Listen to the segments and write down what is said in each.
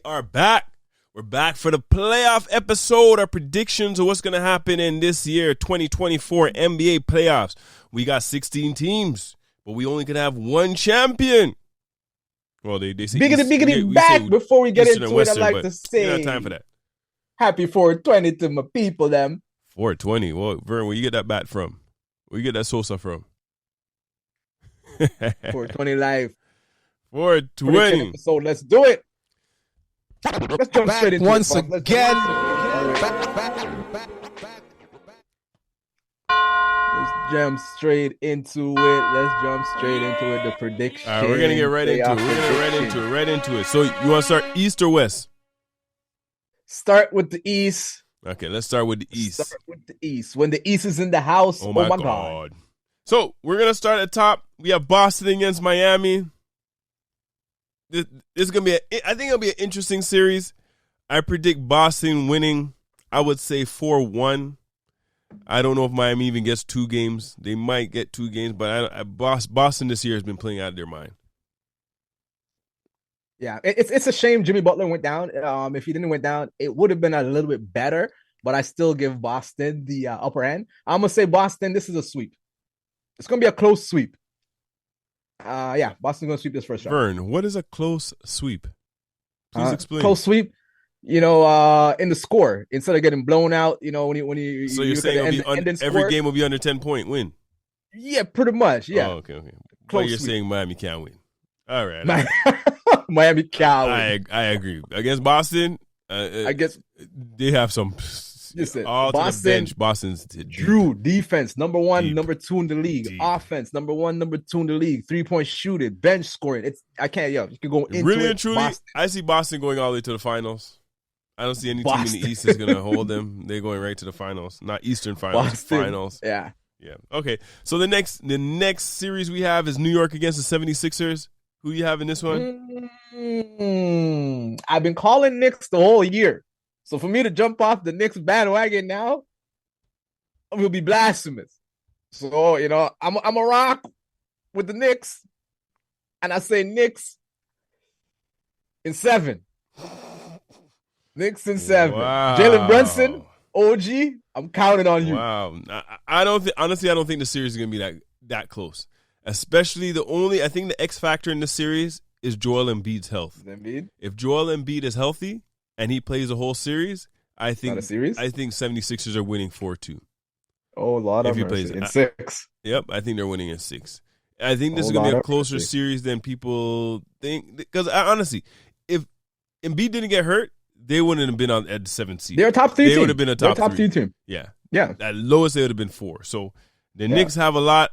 are back. We're back for the playoff episode. Our predictions of what's going to happen in this year, 2024 NBA playoffs. We got 16 teams, but we only could have one champion. Well, they say biggity back before we get Eastern into Western, it. I like to say, you don't have time for that. Happy 420 to my people, them. 420. Well, Vern, where you get that bat from? Where you get that Sosa from? 420 live. 420. So let's do it. Let's jump straight into once it. again. Let's jump straight into it. The prediction. All right, we're gonna get right into it. So you want to start East or West? Start with the East. Okay, let's start with the East. When the East is in the house, oh my God. So we're gonna start at the top. We have Boston against Miami. This is gonna be I think it'll be an interesting series. I predict Boston winning. I would say 4-1. I don't know if Miami even gets 2 games. They might get 2 games, but Boston this year has been playing out of their mind. Yeah, it's a shame Jimmy Butler went down. If he didn't went down, it would have been a little bit better. But I still give Boston the upper end. I'm gonna say Boston. This is a sweep. It's gonna be a close sweep. Boston's gonna sweep this first round. Vern, what is a close sweep? Please explain. Close sweep, in the score instead of getting blown out. When you so you're saying every game will be under 10-point win? Yeah, pretty much. Yeah. Oh, okay. But you're saying Miami can't win. All right. Miami can't win. I agree. Against Boston, I guess they have some. Listen, all Boston, to the bench. Boston's Drew defense number 1, deep. number 2 in the league. Deep. Offense number 1, number 2 in the league. 3-point shooting, bench scoring. You can go into really it. And truly. Boston. I see Boston going all the way to the finals. I don't see any team in the East that's going to hold them. They're going right to the finals, not Eastern finals, Boston. finals. Yeah. Okay. So the next series we have is New York against the 76ers. Who you have in this one? I've been calling Knicks the whole year. So for me to jump off the Knicks bandwagon now will be blasphemous. So, I'm a rock with the Knicks. And I say Knicks in 7. Knicks in 7. Wow. Jalen Brunson, OG, I'm counting on you. Wow. I don't think the series is going to be that close. Especially I think the X factor in the series is Joel Embiid's health. Embiid? If Joel Embiid is healthy and he plays the whole series, I think 76ers are winning 4-2. Oh, a lot of mercy. In 6. Yep, I think they're winning in 6. I think this is going to be a closer series than people think. Because honestly, if Embiid didn't get hurt, they wouldn't have been at the 7th seed. They're a top 3 team. They would have been a top 3 team. Yeah. Yeah. At lowest, they would have been 4. So the Knicks have a lot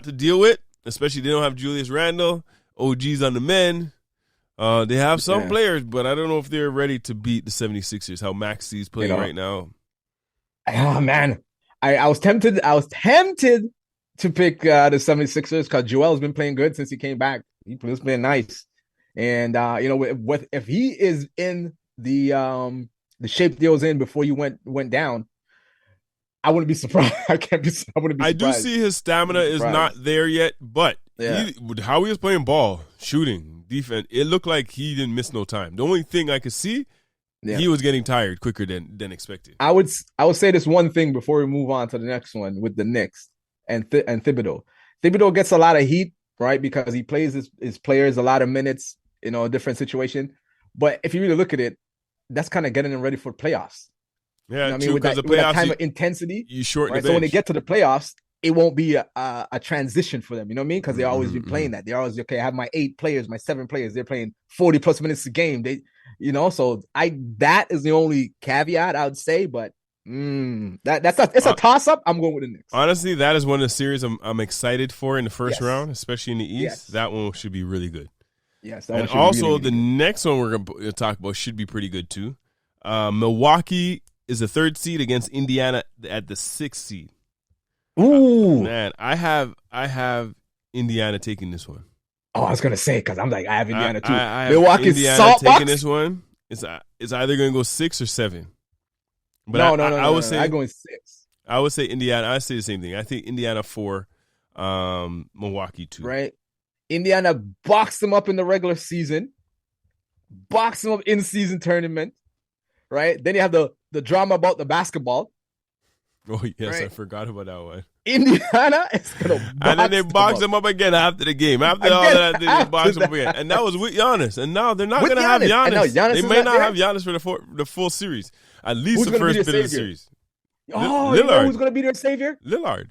to deal with, especially they don't have Julius Randle. OG's on the men. They have some players, but I don't know if they're ready to beat the 76ers, how Maxi's playing right now. Oh, man. I was tempted to pick the 76ers because Joel's been playing good since he came back. He's playing nice. And, if he is in the shape he was in before you went down, I wouldn't be surprised. I wouldn't be surprised. I do see his stamina is not there yet, but how he was playing ball, shooting, defense, it looked like he didn't miss no time. The only thing I could see, he was getting tired quicker than expected. I would say this one thing before we move on to the next one with the Knicks and Thibodeau. Thibodeau gets a lot of heat, right, because he plays his players a lot of minutes, a different situation. But if you really look at it, that's kind of getting them ready for playoffs. Yeah, true, with that time of intensity, you shorten the bench. So when they get to the playoffs, it won't be a transition for them. You know what I mean? Because they've always been playing that. They're always, I have my 8 players, my 7 players. They're playing 40 plus minutes a game. So that is the only caveat I would say. But it's a toss up. I'm going with the Knicks. Honestly, that is one of the series I'm excited for in the first round, especially in the East. Yes. That one should be really good. Yes, and also the next one we're going to talk about should be pretty good too. Milwaukee is the 3rd seed against Indiana at the 6th seed. Ooh, man, I have Indiana taking this one. Oh, I was gonna say because I'm like I have Indiana too. Milwaukee's Indiana taking this one. It's either going to go 6 or 7. But no. I would say I'm going 6. I would say Indiana. I say the same thing. I think Indiana 4, Milwaukee 2. Right. Indiana boxed them up in the regular season. box them up in season tournament, right? Then you have the drama about the basketball. Oh yes, right? I forgot about that one. Indiana is gonna box And then they box them up again after the game. After all that, they box them up again. And that was with Giannis. And now they're not going to have Giannis. know, Giannis they may not have Giannis for the full series. At least the first bit of the series. Oh, Lillard. You know who's going to be their savior? Lillard.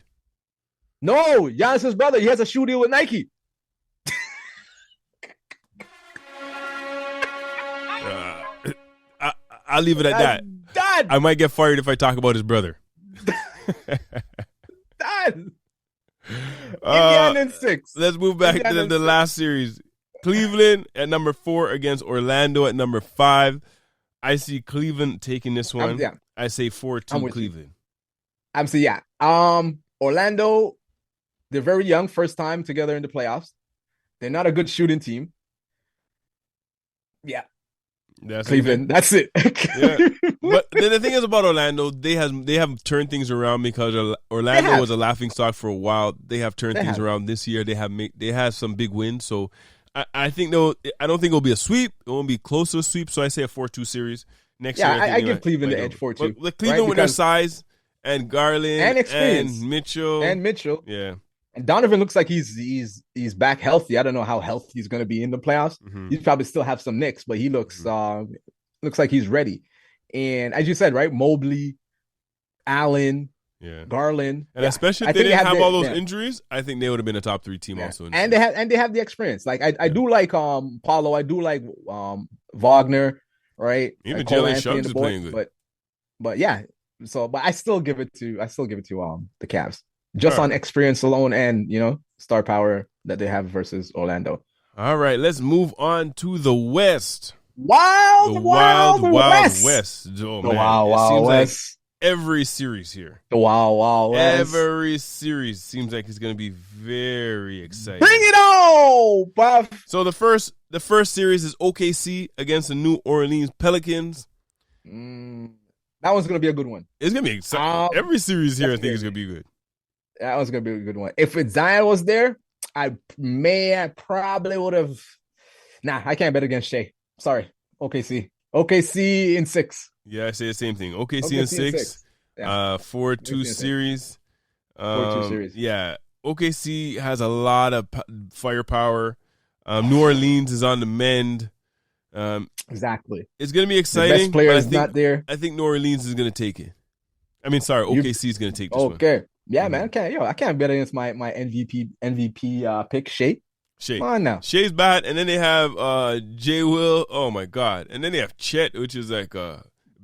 No, Giannis's brother. He has a shoe deal with Nike. I'll leave it at that. Dad. I might get fired if I talk about his brother. Dad. Indiana in 6. Let's move back to the last series. Cleveland at number 4 against Orlando at number 5. I see Cleveland taking this one. I say 4-2 Cleveland. I'm saying Orlando, they're very young, first time together in the playoffs. They're not a good shooting team. Yeah. That's Cleveland. That's it. Yeah. But the thing is about Orlando, they have turned things around because Orlando was a laughingstock for a while. They have turned things around this year. They have some big wins. So I think I don't think it'll be a sweep. It won't be close to a sweep. So I say a 4-2 series next year. I give Cleveland the edge 4-2. But Cleveland with their size and Garland and experience and Mitchell. Yeah. And Donovan looks like he's back healthy. I don't know how healthy he's going to be in the playoffs. Mm-hmm. He'd probably still have some nicks, but he looks like he's ready. And as you said, right, Mobley, Allen, Garland, and especially if they didn't have all those injuries, I think they would have been a top 3 team also. And they have the experience. Like I do like Paulo. I do like Wagner, right? Even Jalen Suggs is playing good. But yeah. So, but I still give it to the Cavs. Just on experience alone and, star power that they have versus Orlando. All right, let's move on to the West. Wild West. Oh, the Wild West. Like every series here. The Wild West. Every series seems like it's going to be very exciting. Bring it on, Puff. So the first series is OKC against the New Orleans Pelicans. That one's going to be a good one. It's going to be exciting. Every series here I think is going to be good. That was going to be a good one. If Zion was there, I probably would have. Nah, I can't bet against Shea. Sorry. OKC in 6. Yeah, I say the same thing. OKC in 6. 4-2 series. 4-2 series. Yeah. OKC has a lot of firepower. New Orleans is on the mend. Exactly. It's going to be exciting. The best player is not there. I think New Orleans is going to take it. OKC is going to take this one. Okay. Yeah, man. I can't bet against my MVP pick, Shea. Come on now. Shea's bad, and then they have J. Will. Oh my God! And then they have Chet, which is like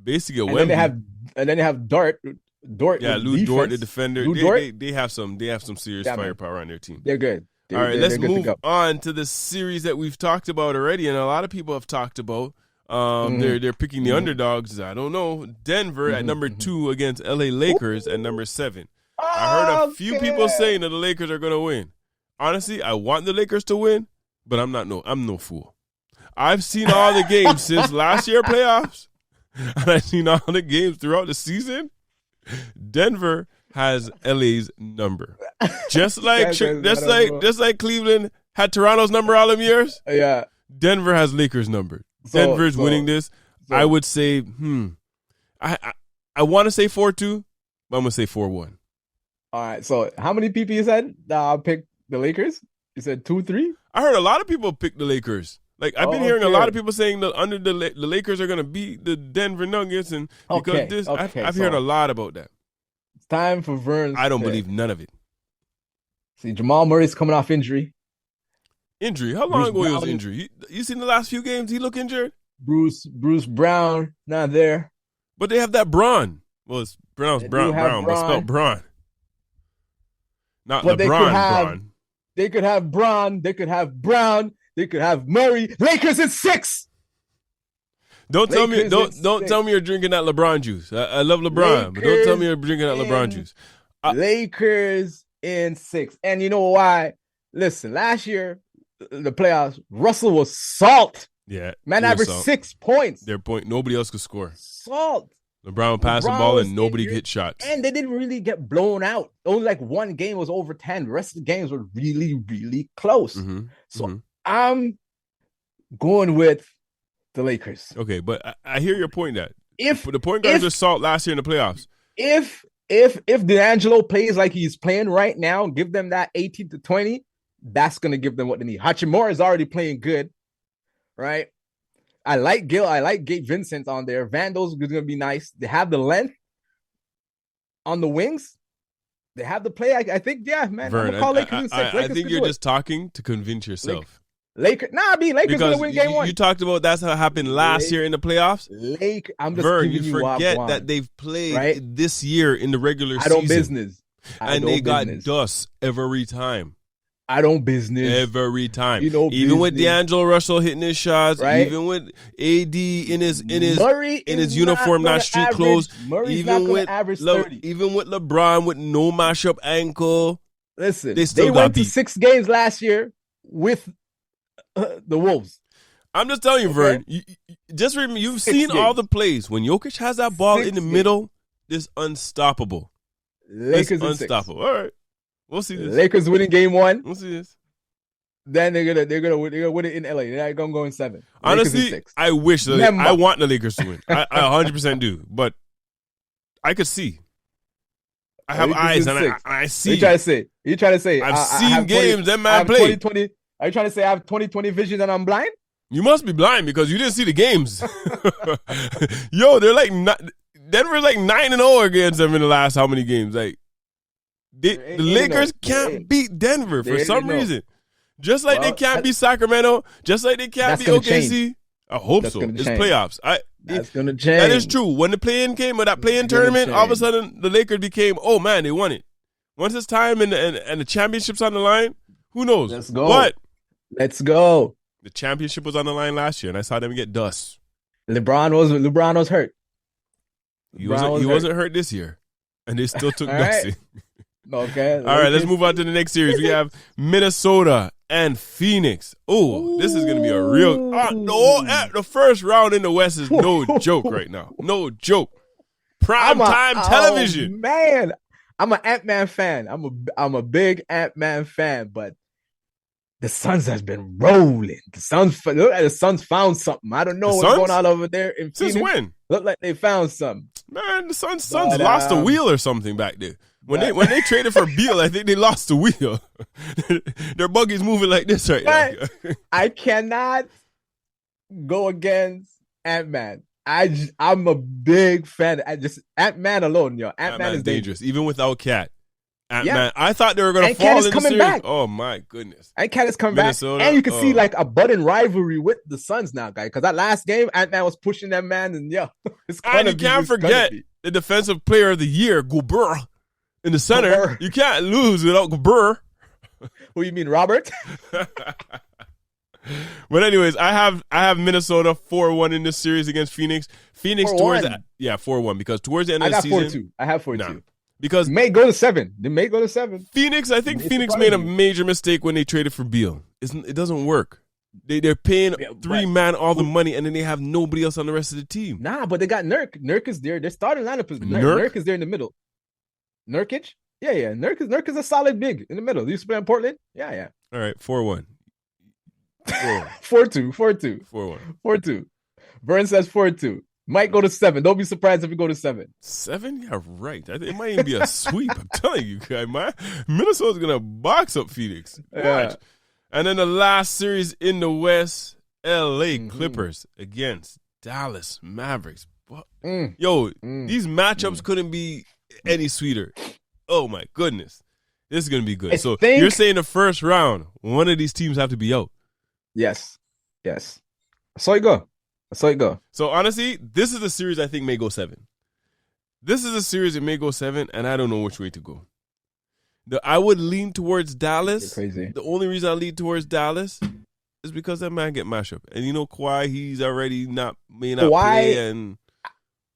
basically a Wemby. And then they have Dort. Yeah, Lou Dort, the defender. They have some serious man. firepower on their team. They're good. All right, let's move on to the series that we've talked about already, and a lot of people have talked about. They're picking the underdogs. I don't know. Denver at number 2 against LA Lakers at number 7. I heard a few people saying that the Lakers are going to win. Honestly, I want the Lakers to win, but I'm no fool. I've seen all the games since last year playoffs, and I've seen all the games throughout the season. Denver has LA's number, just like Cleveland had Toronto's number all them years. Yeah, Denver has Lakers' number. Denver's winning this. I would say, I want to say 4-2, but I'm gonna say 4-1. All right. So how many people you said picked the Lakers? You said 2-3? I heard a lot of people pick the Lakers. Like I've been hearing a lot of people saying that the Lakers are going to beat the Denver Nuggets, and because I've heard a lot about that. It's time for Vern's. I don't believe none of it. See, Jamal Murray's coming off injury. How long ago he was injured? You seen the last few games? He look injured. Bruce Brown not there. But they have that Braun. Well, it's pronounced Brown, but spelled Braun. Not but LeBron. Braun. They could have Braun. They could have Brown. They could have Murray. Lakers in 6. Don't tell me you're drinking that LeBron juice. I love LeBron, but don't tell me you're drinking that LeBron juice. Lakers in 6. And you know why? Listen, last year, the playoffs, Russell was salt. Yeah. Man averaged 6 points. Their point. Nobody else could score. Salt. LeBron passed the ball and nobody hit shots. And they didn't really get blown out. Only like one game was over 10. The rest of the games were really, really close. So I'm going with The Lakers. Okay, but I hear your point that If the point guards were salt last year in the playoffs. If D'Angelo plays like he's playing right now, give them that 18 to 20, that's gonna give them what they need. Hachimura is already playing good, right? I like Gil. I like Gabe Vincent on there. Vandals is gonna be nice. They have the length on the wings. They have the play. I think, yeah, man. Vern, I'm gonna call Lakers in 6. I think you're just talking to convince yourself. Lakers gonna win game 1. You talked about that's how it happened last year in the playoffs. I'm just Vern, giving you forget that they've played this year in the regular season. I don't business. And they got dust every time. I don't business. Every time. Even business. With D'Angelo Russell hitting his shots, right? Even with AD in his uniform, not street clothes, even with LeBron with no mashup ankle. Listen, they went to 6 games last year with the Wolves. I'm just telling you, Vern. Just remember, you've seen all the plays. When Jokic has that ball in the middle, it's unstoppable. Lakers it's unstoppable. 6. All right, we'll see this. Lakers winning game 1. We'll see this. Then they're gonna win it in LA. They're gonna go in 7. Honestly, I wish I want the Lakers to win. I 100% do, but I could see. I have eyes and I see. You trying to say? I've seen games that man play. 2020. Are you trying to say I have 20/20 vision and I'm blind? You must be blind because you didn't see the games. Yo, they're like Denver's like 9-0 against them in the last how many games? Like the Lakers can't beat Denver for some reason. Just like they can't beat Sacramento, just like they can't beat OKC. Change. I hope so. It's playoffs. That's gonna change. That is true. When the play-in came or that play-in tournament, all of a sudden the Lakers became, oh man, they won it. Once it's time and the championship's on the line, who knows? Let's go. But let's go. The championship was on the line last year, and I saw them get dust. LeBron was hurt. He wasn't hurt this year, and they still took dusting. Okay. All right, let's move on to the next series. We have Minnesota and Phoenix. Oh, this is going to be a real... the first round in the West is no joke right now. No joke. Prime time television. Oh, man. I'm an Ant-Man fan. I'm a big Ant-Man fan, but the Suns has been rolling. The Suns found something. I don't know what's going on over there in Phoenix. Since when? Look like they found something. Man, the Suns lost a wheel or something back there. When they traded for Beal, I think they lost the wheel. Their buggy's moving like this right now. I cannot go against Ant-Man. I'm a big fan. Ant-Man alone, yo. Ant-Man is dangerous. Even without Cat. Ant-Man. I thought they were going to fall in the series. Back. Oh, my goodness. Ant-Cat is coming back. And you can see like a budding rivalry with the Suns now, guys. Because that last game, Ant-Man was pushing that man. And and you can't forget the defensive player of the year, Gobert, in the center. Gobert. You can't lose without Gobert. Who you mean, Robert? But anyways, I have Minnesota 4-1 in this series against Phoenix. Phoenix 4-1 because towards the end of the season, I have 4-2. Because they may go to 7. They may go to 7. Phoenix, I think Phoenix made a major mistake when they traded for Beal. It doesn't work. They're paying 3-man all the money, and then they have nobody else on the rest of the team. Nah, but they got Nurk. Nurk is there. Their starting lineup is Nurk is there in the middle. Nurkic? Yeah. Nurk is a solid big in the middle. You used to play in Portland? Yeah. All right, 4-1. 4-2. 4-1. 4-2. Vern says 4-2. Might go to 7. Don't be surprised if we go to 7. 7? Yeah, right. It might even be a sweep. I'm telling you, guys. Minnesota's going to box up Phoenix. Watch. Yeah. And then the last series in the West, L.A. Clippers against Dallas Mavericks. These matchups couldn't be any sweeter. Oh, my goodness. This is going to be good. You're saying the first round, one of these teams have to be out. Yes. I saw it go. So, honestly, this is a series I think may go 7. This is a series that may go 7, and I don't know which way to go. I would lean towards Dallas. You're crazy. The only reason I lean towards Dallas is because that man get mashed up. And Kawhi, he's already may not play. And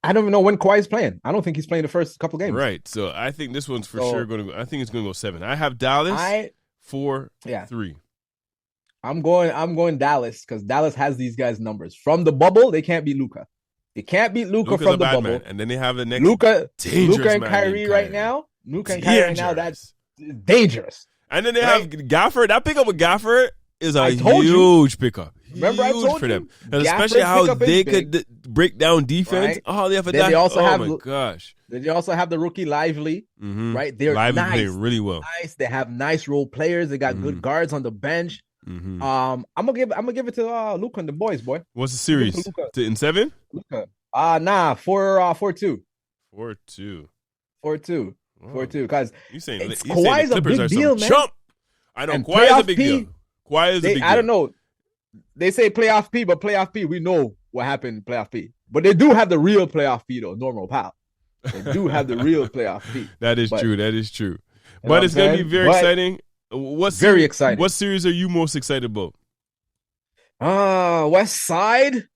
I don't even know when Kawhi's playing. I don't think he's playing the first couple games. Right. So, I think this one's for sure going to go. I think it's going to go 7. I have Dallas 4-3. I'm going Dallas because Dallas has these guys' numbers. From the bubble, they can't beat Luka. They can't beat Luka from the bubble. Man. And then they have the next Luka and Kyrie right now. Luka and Kyrie right now, that's dangerous. And then they have Gafford. That pick up with Gafford, is a huge pickup. Remember, I told for them, you? and especially how they could break down defense. Right? Oh, they have a Then they also have, my gosh. Then they also have the rookie Lively, right? They're Lively nice, playing really well. Nice. They have nice role players. They got good guards on the bench. I'm gonna give it to Luka and the boys, boy. What's the series? In 7? Luka. 4-2. 4-2. 4-2. 4-2. Because you saying Kawhi's a big deal, man. Chump. I know Kawhi is a big deal. Kawhi is a big deal. I don't know. They say playoff P, but playoff P, we know what happened in playoff P. But they do have the real playoff P, though, normal pal. They do have the real playoff P. That is true. That is true. But it's going to be very exciting. Very exciting. What series are you most excited about? West Side.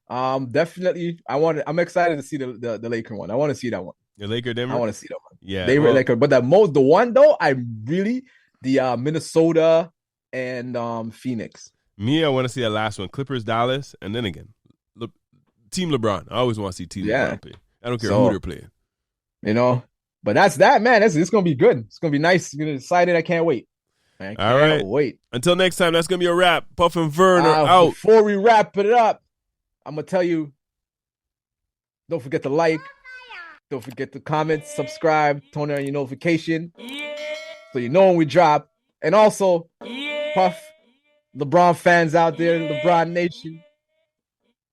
Definitely. I'm excited to see the Laker one. I want to see that one. The Laker Denver? I want to see that one. Yeah. They were Laker. But the one though, the Minnesota and Phoenix. Me, I want to see that last one. Clippers, Dallas, and then again, Team LeBron. I always want to see Team LeBron play. I don't care who they're playing. You know, but that's that, man. It's going to be good. It's going to be nice. I'm excited. I can't wait. I can't wait. Until next time, that's going to be a wrap. Puff and Vern are out. Before we wrap it up, I'm going to tell you, don't forget to like. Don't forget to comment, subscribe, turn on your notification so you know when we drop. And also, Puff, LeBron fans out there, LeBron Nation.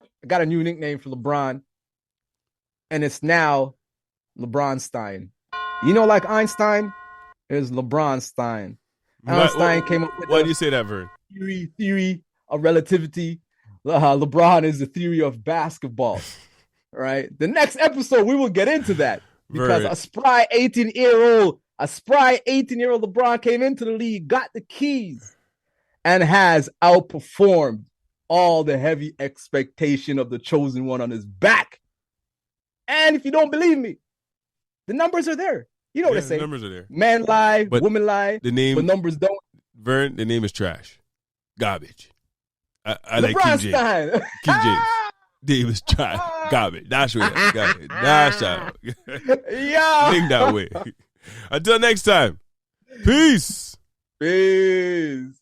I got a new nickname for LeBron, and it's now LeBronstein. You know, like Einstein, there's LeBronstein. Einstein came up with why do you say that, Vern? Theory of relativity. LeBron is the theory of basketball. Right. The next episode, we will get into that because a spry 18-year-old LeBron came into the league, got the keys, and has outperformed all the heavy expectation of the chosen one on his back. And if you don't believe me, the numbers are there. You know what they say. The numbers are there. Man lie, woman lie, but numbers don't. Vern, the name is trash. Garbage. I like King James. King James. Davis trash. Garbage. That's what it is. Garbage. That's how. Yeah. Think that way. Until next time. Peace. Peace.